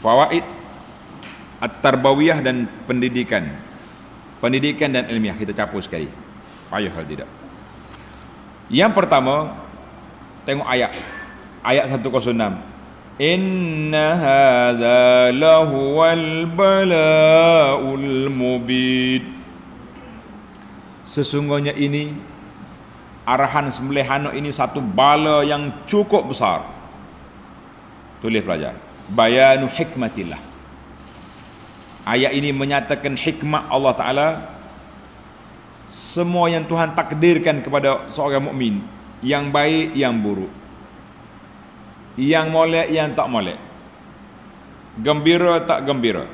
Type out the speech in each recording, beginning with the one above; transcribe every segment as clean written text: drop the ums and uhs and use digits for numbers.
Fawaid at-tarbawiyah dan pendidikan. Pendidikan dan ilmiah kita capur sekali. Payah hal tidak. Yang pertama, tengok ayat. Ayat 106. Inna hadza lahuwal bala'ul mubin. Sesungguhnya ini arahan sembelihan ini satu bala yang cukup besar. Tulis pelajar. Bayanu hikmatillah. Ayat ini menyatakan hikmah Allah Ta'ala. Semua yang Tuhan takdirkan kepada seorang mukmin, yang baik, yang buruk, yang molek, yang tak molek, gembira, tak gembira,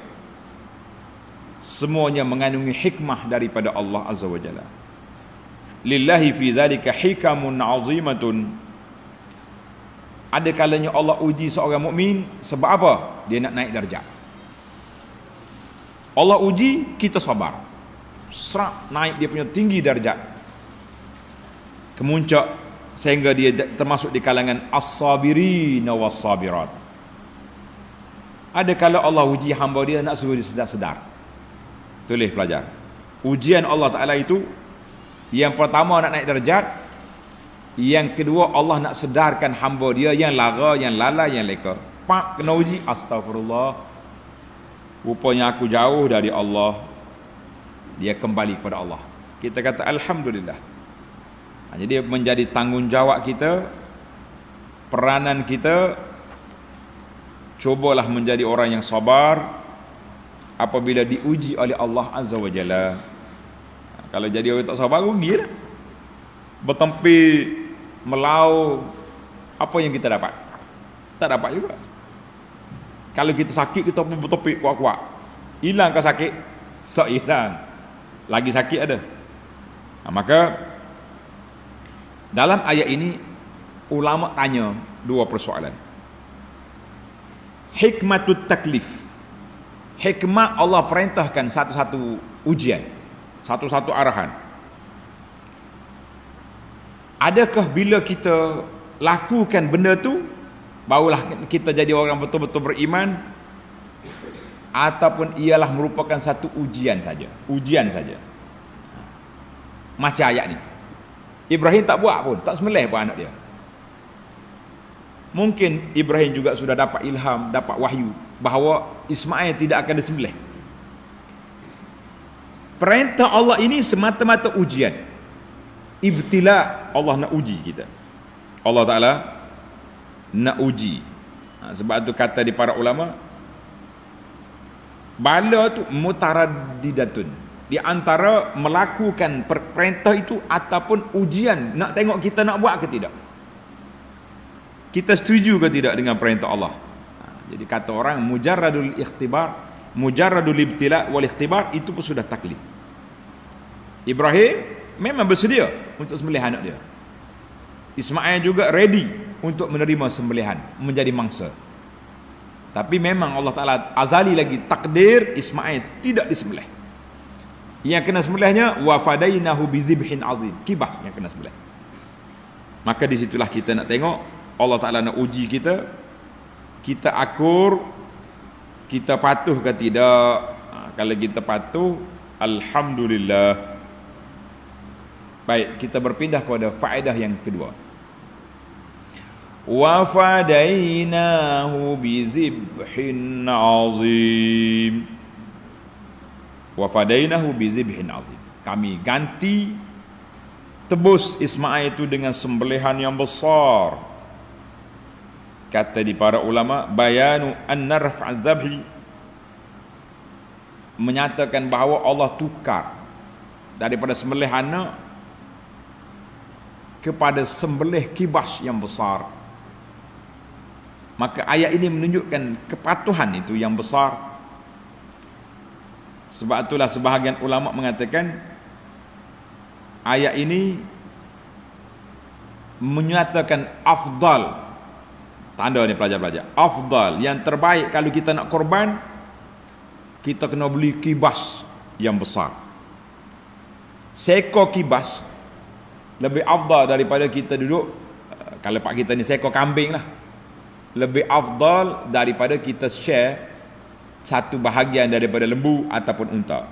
semuanya mengandungi hikmah daripada Allah Azza wa Jalla. Lillahi fi dzalika hikamun azimatun. Ada kalanya Allah uji seorang mukmin sebab apa? Dia nak naik darjat. Allah uji, kita sabar, serak naik dia punya tinggi darjat, kemuncak, sehingga dia termasuk di kalangan as-sabirin was-sabirat. Ada kala Allah uji hamba dia nak suruh dia sedar-sedar. Tulis pelajar. Ujian Allah Ta'ala itu, yang pertama nak naik darjat, yang kedua Allah nak sedarkan hamba dia yang lara, yang lalai, yang leka. Pak kena uji, astagfirullah, rupanya aku jauh dari Allah. Dia kembali kepada Allah. Kita kata alhamdulillah. Jadi menjadi tanggungjawab kita, peranan kita, cubalah menjadi orang yang sabar apabila diuji oleh Allah Azza wa Jalla. Kalau jadi orang tak sabar, rugilah. Bertempi melau, apa yang kita dapat? Tak dapat juga. Kalau kita sakit, kita pun bertopik kuat-kuat. Hilang ke sakit? Tak hilang. Lagi sakit ada. Maka dalam ayat ini ulama tanya dua persoalan. Hikmatut taklif. Hikmah Allah perintahkan satu-satu ujian, satu-satu arahan. Adakah bila kita lakukan benda tu barulah kita jadi orang betul-betul beriman, ataupun ialah merupakan satu ujian saja? Ujian saja. Macam ayat ni. Ibrahim tak buat pun, tak sembelih pun anak dia. Mungkin Ibrahim juga sudah dapat ilham, dapat wahyu bahawa Ismail tidak akan disembelih. Perintah Allah ini semata-mata ujian. Ibtila, Allah nak uji kita. Allah Ta'ala nak uji. Sebab tu kata di para ulama, bala tu mutaraddidatun, di antara melakukan perintah itu ataupun ujian, nak tengok kita nak buat ke tidak, kita setuju ke tidak dengan perintah Allah. Jadi kata orang mujarradul ikhtibar, mujarradul ibtila wal ikhtibar, itu pun sudah taklif. Ibrahim memang bersedia untuk sembelih anak dia. Ismail juga ready untuk menerima sembelihan, menjadi mangsa. Tapi memang Allah Ta'ala azali lagi takdir Ismail tidak disembelih. Yang kena sembelihnya wa fadainahu bizibhin azim, kibah yang kena sembelih. Maka disitulah kita nak tengok Allah Ta'ala nak uji kita, kita akur, kita patuh ke tidak. Kalau kita patuh, alhamdulillah. Baik, kita berpindah kepada faedah yang kedua. Wa fadainahu bizibhin azim. Wa fadainahu bizibhin azim. Kami ganti, tebus Ismail itu dengan sembelihan yang besar. Kata di para ulama, bayanu anna raf'az zabhi, menyatakan bahawa Allah tukar daripada sembelihan anak kepada sembelih kibas yang besar. Maka ayat ini menunjukkan kepatuhan itu yang besar. Sebab itulah sebahagian ulama mengatakan ayat ini menyatakan afdal. Tanda ni pelajar-pelajar, afdal, yang terbaik kalau kita nak korban, kita kena beli kibas yang besar. Seekor kibas lebih afdal daripada kita duduk, kalau pak kita ni seekor kambing lah, lebih afdal daripada kita share satu bahagian daripada lembu ataupun unta.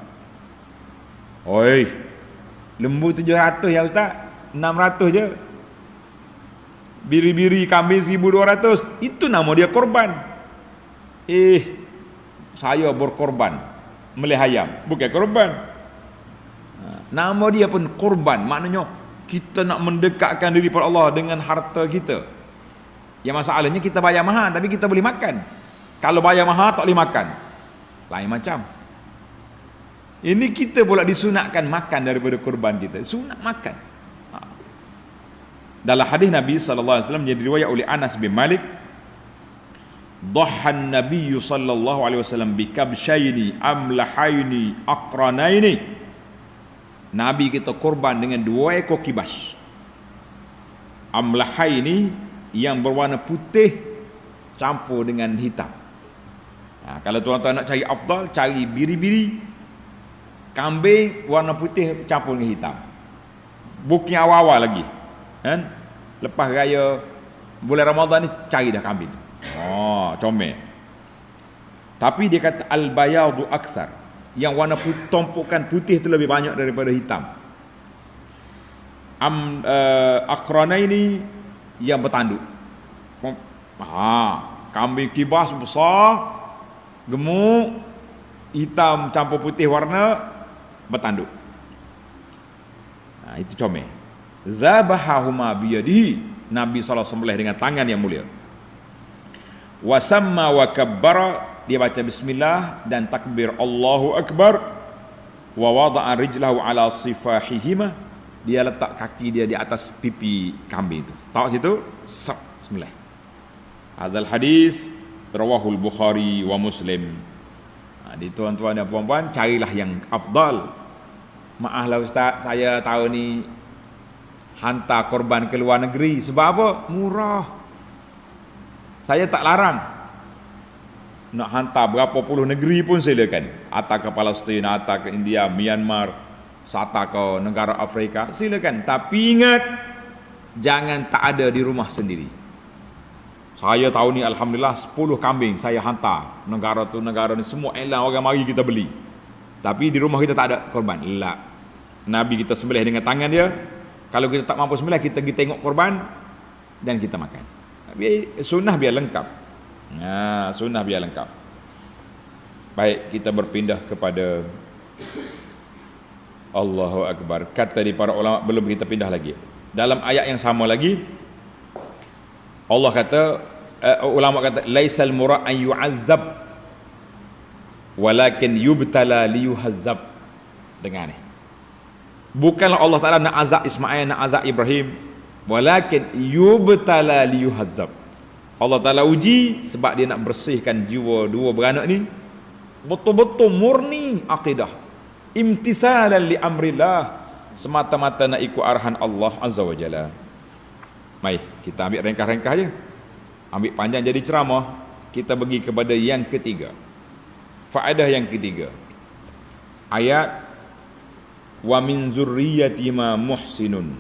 Oi, lembu 700 ya ustaz, 600 je. Biri-biri kambing 1200, itu nama dia korban. Saya berkorban melih ayam, bukan korban. Nama dia pun korban, maknanya kita nak mendekatkan diri pada Allah dengan harta kita. Yang masalahnya kita bayar mahal tapi kita boleh makan. Kalau bayar mahal tak boleh makan, lain macam. Ini kita pula disunatkan makan daripada korban kita, sunat makan. Dalam hadis Nabi sallallahu alaihi wasallam yang diriwayat oleh Anas bin Malik, dhahan Nabi sallallahu alaihi wasallam bikabshaini amlahaini aqranaini. Nabi kita korban dengan 2 ekor kibas. Amlahaini yang berwarna putih campur dengan hitam. Kalau tuan-tuan nak cari afdal, cari biri-biri kambing warna putih campur dengan hitam. Bukan awal-awal lagi, kan? Lepas raya bulan Ramadan ni cari dah kambing tu. Comel. Tapi dia kata al-bayadu akthar, yang warna tumpukan putih tu lebih banyak daripada hitam. Akrana ini yang bertanduk. Kambing kibas besar, gemuk, hitam campur putih warna, bertanduk. Itu comel. Zabahahuma biyadihi, Nabi SAW sembelih dengan tangan yang mulia. Wasamma wa kabbara, dia baca bismillah dan takbir Allahu Akbar. Wa wada'a rijlahu ala sifahihima, dia letak kaki dia di atas pipi kambing itu. Tahu situ? Bismillah. Hadzal hadis rawahul Bukhari wa Muslim. Di tuan-tuan dan puan-puan, carilah yang afdal. Maaflah ustaz, saya tahu ni hantar korban ke luar negeri. Sebab apa? Murah. Saya tak larang. Nak hantar berapa puluh negeri pun silakan. Hantar ke Palestin, hantar ke India, Myanmar, hantar ke negara Afrika, silakan. Tapi ingat, jangan tak ada di rumah sendiri. Saya tahu ni alhamdulillah 10 kambing saya hantar negara tu negara ni, semua elang orang mari kita beli. Tapi di rumah kita tak ada korban. La. Nabi kita sembelih dengan tangan dia. Kalau kita tak mampu sembelih, kita pergi tengok korban dan kita makan. Sunnah biar lengkap. Sunnah biar lengkap. Baik, kita berpindah kepada Allahu Akbar. Kata di para ulama, belum kita pindah lagi. Dalam ayat yang sama lagi, Allah kata, ulama kata, laisal murad an yu'azzab walakin yubtala liyuhazzab. Dengar ni. Bukanlah Allah Ta'ala nak azab Ismail, nak azab Ibrahim, walakin yubtala liyuhazzab. Allah Ta'ala uji sebab dia nak bersihkan jiwa dua beranak ni betul-betul murni akidah, imtisalan li amrillah, semata-mata nak ikut arahan Allah Azza wa Jalla. Mari kita ambil ringkas-ringkas je, ambil panjang jadi ceramah. Kita pergi kepada yang ketiga, faedah yang ketiga, ayat wa min zurriyyati ma muhsinun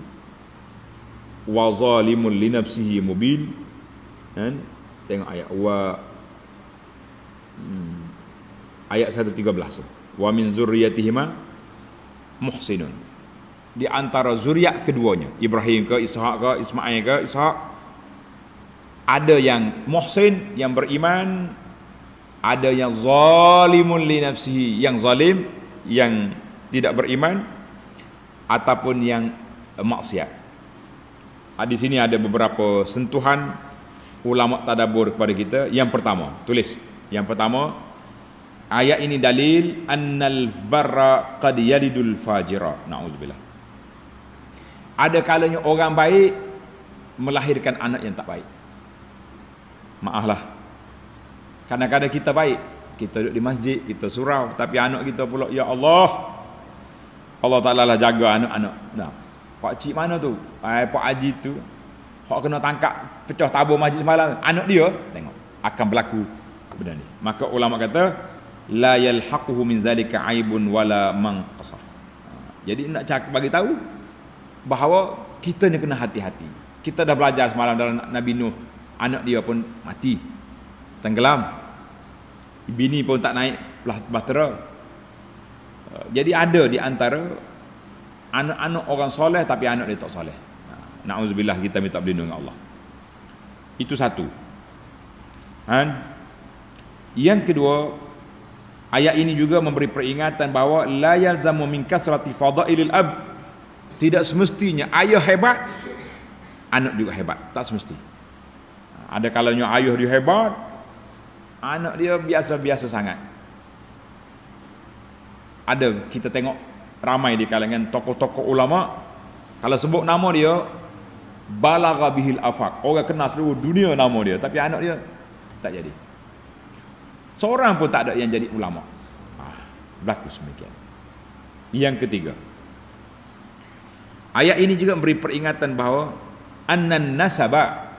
wa zalimun li nafsihi mubin. Tengok ayat ayat 113. Wa min zurriyyatihi ma muhsinun, di antara zuriat keduanya, Ibrahim ke Ishak ke Ismail ke Ishak, ada yang muhsin, yang beriman, ada yang zalimun li nafsihi, yang zalim, yang tidak beriman, ataupun yang maksiat. Di sini ada beberapa sentuhan ulama tadabbur kepada kita. Yang pertama, tulis. Yang pertama, ayat ini dalil annal barra qad yalidul fajira. Na'udzubillah. Ada kalanya orang baik melahirkan anak yang tak baik. Maaflah. Kadang-kadang kita baik, kita duduk di masjid, kita surau, tapi anak kita pula, ya Allah, Allah Ta'ala lah jaga anak-anak. Nah, Pak Cik mana tu? Pak Haji tu, hak kena tangkap pecah tabur masjid semalam, anak dia, tengok akan berlaku benda ni. Maka ulama kata la yalhaquhu min zalika aibun wala manqasah. Jadi nak cakap bagi tahu bahawa kita ni kena hati-hati. Kita dah belajar semalam dalam Nabi Nuh, anak dia pun mati, tenggelam. bini pun tak naik bahtera. Jadi ada di antara anak-anak orang soleh tapi anak dia tak soleh. Na'udzubillah, kita minta berlindung dengan Allah. Itu satu. Yang kedua, ayat ini juga memberi peringatan bahawa la yalzamu min kasrati fadailil ab. Tidak semestinya ayah hebat, anak juga hebat. Tak semesti. Ada kalanya ayah dia hebat, anak dia biasa-biasa sangat. Ada, kita tengok ramai di kalangan tokoh-tokoh ulama, kalau sebut nama dia balagha bihil afaq, orang kenal seluruh dunia nama dia, tapi anak dia tak jadi. Seorang pun tak ada yang jadi ulama. Berlaku semikian. Yang ketiga, ayat ini juga memberi peringatan bahawa annan nasaba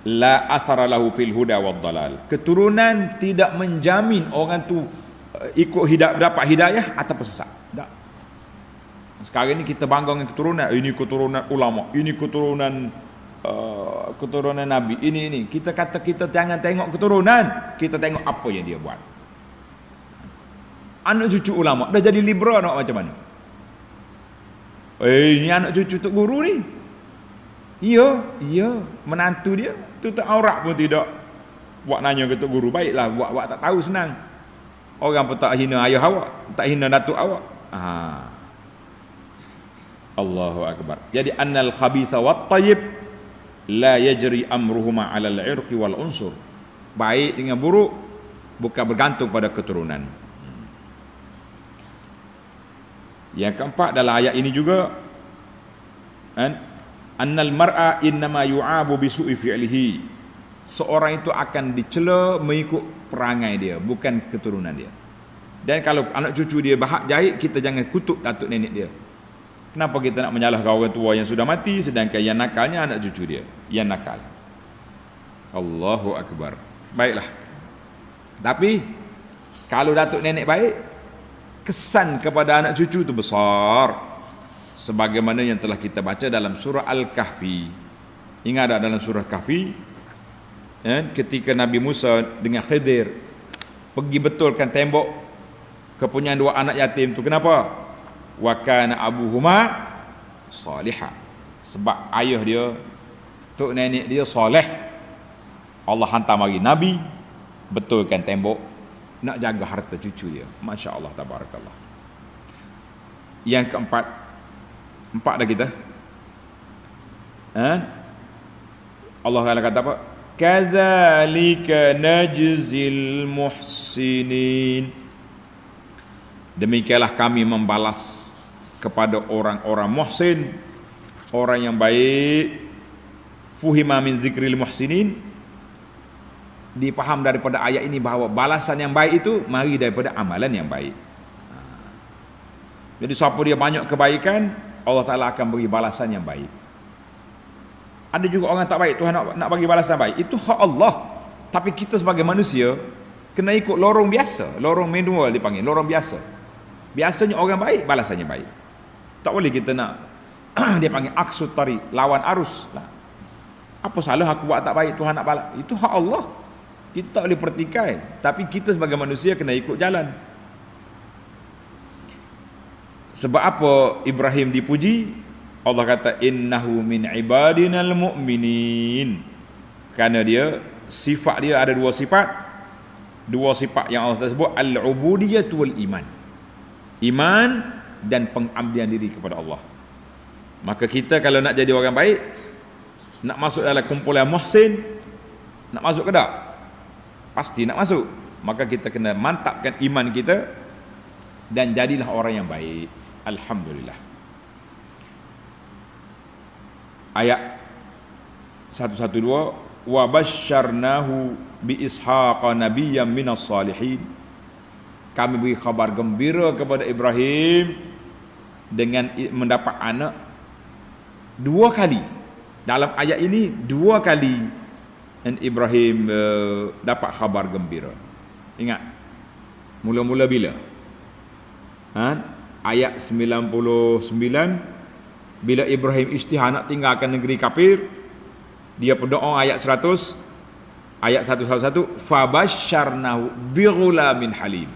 la athara lahu fil huda wad dalal. Keturunan tidak menjamin orang tu ikut dapat hidayah atau sesat. Tak. Sekarang ni kita bangga dengan keturunan. Ini keturunan ulama, ini keturunan Nabi, ini. Kita kata kita jangan tengok keturunan, kita tengok apa yang dia buat. Anak cucu ulama dah jadi liberal nak macam mana? Ini anak cucu tok guru ni. Ya, menantu dia tutup aurat pun tidak. Buat nanya ke tok guru, baiklah buat tak tahu senang. Orang pun tak hina ayah awak, tak hina datuk awak. Allahu akbar. Jadi annal khabitha wat tayyib la yajri amruhuma 'ala al-'irqi wal unsur. Baik dengan buruk bukan bergantung pada keturunan. Yang keempat dalam ayat ini juga annal mar'a innama yu'abu bi su'i fi'lihi. Seorang itu akan dicela mengikut perangai dia, bukan keturunan dia. Dan kalau anak cucu dia bahak jahit, kita jangan kutuk datuk nenek dia. Kenapa kita nak menyalahkan orang tua yang sudah mati, sedangkan yang nakalnya anak cucu dia yang nakal? Allahu akbar. Baiklah. Tapi kalau datuk nenek baik, kesan kepada anak cucu itu besar, sebagaimana yang telah kita baca dalam surah Al-Kahfi. Ingat tak dalam surah Kahfi, ketika Nabi Musa dengan Khidir pergi betulkan tembok kepunyaan dua anak yatim itu. Kenapa? Wa kana abuhuma salihah. Sebab ayah dia, tok nenek dia soleh. Allah hantar mari Nabi betulkan tembok, nak jaga harta cucu dia. Masya Allah, tabarakallah. Yang keempat, empat dah kita. Allah kata apa? Kadzalika najzil muhsinin. Demikianlah kami membalas kepada orang-orang muhsin, orang yang baik. Fuhima min zikril muhsinin, dipaham daripada ayat ini bahawa balasan yang baik itu mari daripada amalan yang baik. Jadi siapa dia banyak kebaikan, Allah Ta'ala akan beri balasan yang baik. Ada juga orang tak baik, Tuhan nak bagi balasan baik, itu hak Allah. Tapi kita sebagai manusia kena ikut lorong biasa, lorong manual dipanggil, lorong biasa. Biasanya orang baik, balasannya baik. Tak boleh kita nak dia panggil aksut tariq, lawan arus. Apa salah aku buat tak baik, Tuhan nak balas? Itu hak Allah. Kita tak boleh pertikai. Tapi kita sebagai manusia kena ikut jalan. Sebab apa Ibrahim dipuji? Allah kata innahu min ibadinal mu'minin. Kerana dia, sifat dia ada dua sifat. Dua sifat yang Allah sebut, al-ubudiyatu wal iman. Iman dan pengabdian diri kepada Allah. Maka kita kalau nak jadi orang baik, nak masuk dalam kumpulan muhsin, nak masuk ke tak? Pasti nak masuk. Maka kita kena mantapkan iman kita dan jadilah orang yang baik. Alhamdulillah. Ayat 112, wa basyarnahu bi ishaqa nabiyyan minas salihin. Kami beri khabar gembira kepada Ibrahim dengan mendapat anak dua kali. Dalam ayat ini dua kali dan Ibrahim dapat khabar gembira. Ingat, mula-mula bila? Ayat 99, bila Ibrahim isytihar nak tinggalkan negeri kafir, dia berdoa ayat 100. Ayat 111, fabasyarnahu bighulamin halim.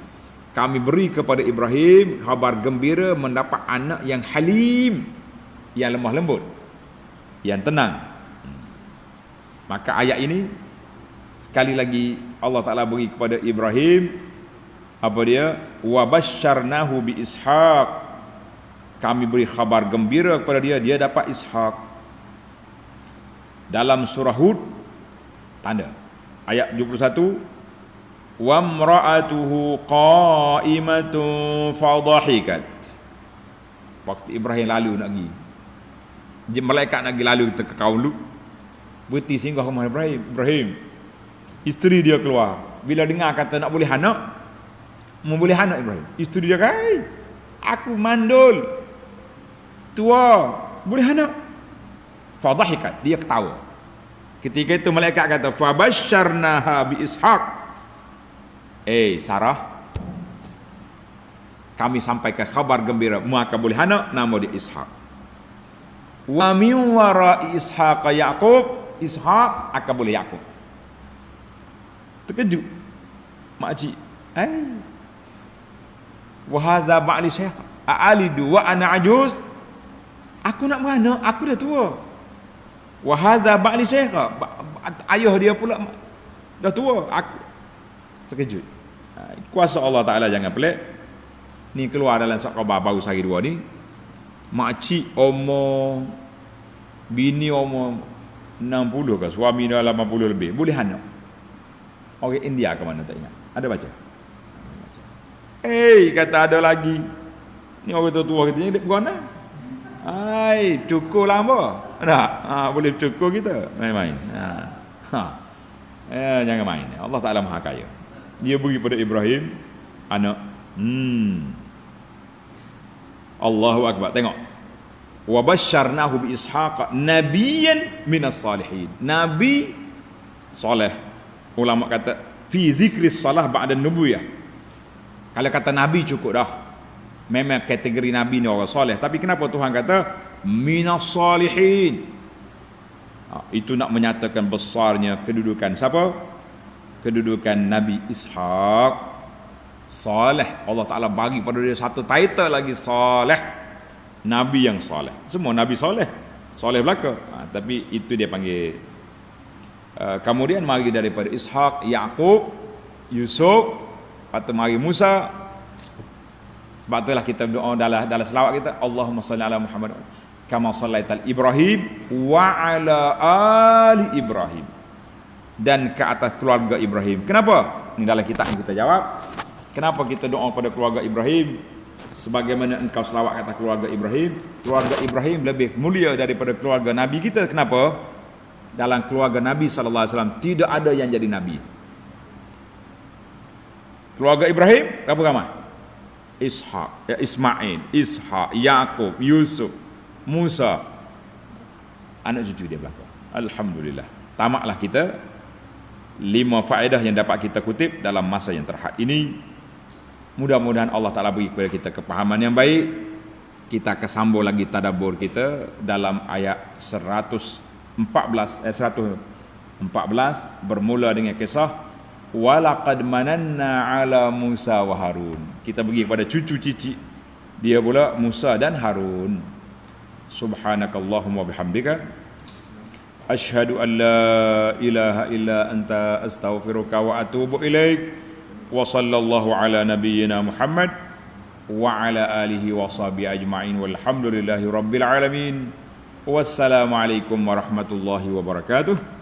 Kami beri kepada Ibrahim khabar gembira mendapat anak yang halim, yang lemah lembut, yang tenang. Maka ayat ini sekali lagi Allah Ta'ala beri kepada Ibrahim apa dia? Wabasyarnahu bi Ishaq. Kami beri khabar gembira kepada dia, dia dapat Ishaq. Dalam surah Hud, tanda ayat 71, wa imra'atuhu qa'imatun fadhahikat. Waktu Ibrahim lalu nak pergi, malaikat nak pergi lalu ke kaum Lut, berhenti singgah rumah Ibrahim. Isteri dia keluar, bila dengar kata nak boleh anak, mau boleh anak Ibrahim, isteri dia kata, aku mandul tua, boleh anak. Fadhahikat, dia ketawa. Ketika itu malaikat kata fabasyarnaha bi Ishaq. Sarah, kami sampaikan khabar gembira, maka boleh anak, nama dia Ishaq. Wa min wara'i Ishaq Yaqub. Ishaq akan boleh Yaqub. Terkejut makcik. Wa hadza ba'li syekh. A'alidu wa ana ajuz. Aku nak beranak, aku dah tua. Wa hadza ba'li syekh. Ayah dia pula dah tua. Aku terkejut. Kuasa Allah Ta'ala jangan pelik. Ni keluar dalam surat khabar baru sehari dua ni. Makcik umur, bini umur 60 ke, suami dah 80 lebih, boleh anak. Orang India ke mana tak ingat. Ada baca? Kata ada lagi. Ni orang tua-tua kita ni dia berguna. Cukur lama. Tak? Boleh cukur kita. Main-main. Jangan main. Allah Ta'ala Maha Kaya. Dia beri pada Ibrahim anak. Allahu Akbar. Tengok. Wa basyarnahu bi Ishaq nabiyyan minas salihin. Nabi soleh. Ulama kata fi zikris salah ba'da nubuwah. Kalau kata nabi cukup dah. Memang kategori nabi ni orang soleh. Tapi kenapa Tuhan kata minas salihin? Itu nak menyatakan besarnya kedudukan siapa? Kedudukan Nabi Ishaq. Saleh. Allah Ta'ala bagi pada dia satu title lagi, saleh. Nabi yang saleh. Semua Nabi saleh. Saleh belaka. Tapi itu dia panggil. Kemudian mari daripada Ishaq, Yaqub, Yusuf, kata mari Musa. Sebab itulah kita doa dalam selawat kita, Allahumma salli ala Muhammad kama sallaita Ibrahim wa ala ali Ibrahim. Dan ke atas keluarga Ibrahim. Kenapa? Ini dalam kitab yang kita jawab. Kenapa kita doa pada keluarga Ibrahim? Sebagaimana engkau selawat kata keluarga Ibrahim. Keluarga Ibrahim lebih mulia daripada keluarga Nabi kita. Kenapa? Dalam keluarga Nabi SAW tidak ada yang jadi Nabi. Keluarga Ibrahim berapa ramai? Ishaq, Ismail, Ishaq, Yaqub, Yusuf, Musa. Anak cucu dia belakang. Alhamdulillah. Tamaklah kita 5 faedah yang dapat kita kutip dalam masa yang terhad ini. Mudah-mudahan Allah Ta'ala beri kepada kita kepahaman yang baik. Kita akan sambung lagi tadabbur kita dalam ayat 114 bermula dengan kisah walaqad mananna ala Musa wa Harun. Kita pergi kepada cucu cici dia pula, Musa dan Harun. Subhanakallahumma bihamdika asyhadu an la ilaha illa anta astaghfiruka wa atubu ilaik. Wa sallallahu ala nabiyyina Muhammad wa ala alihi wa sahbihi ajma'in walhamdulillahi rabbil alamin. Wassalamu alaikum warahmatullahi wabarakatuh.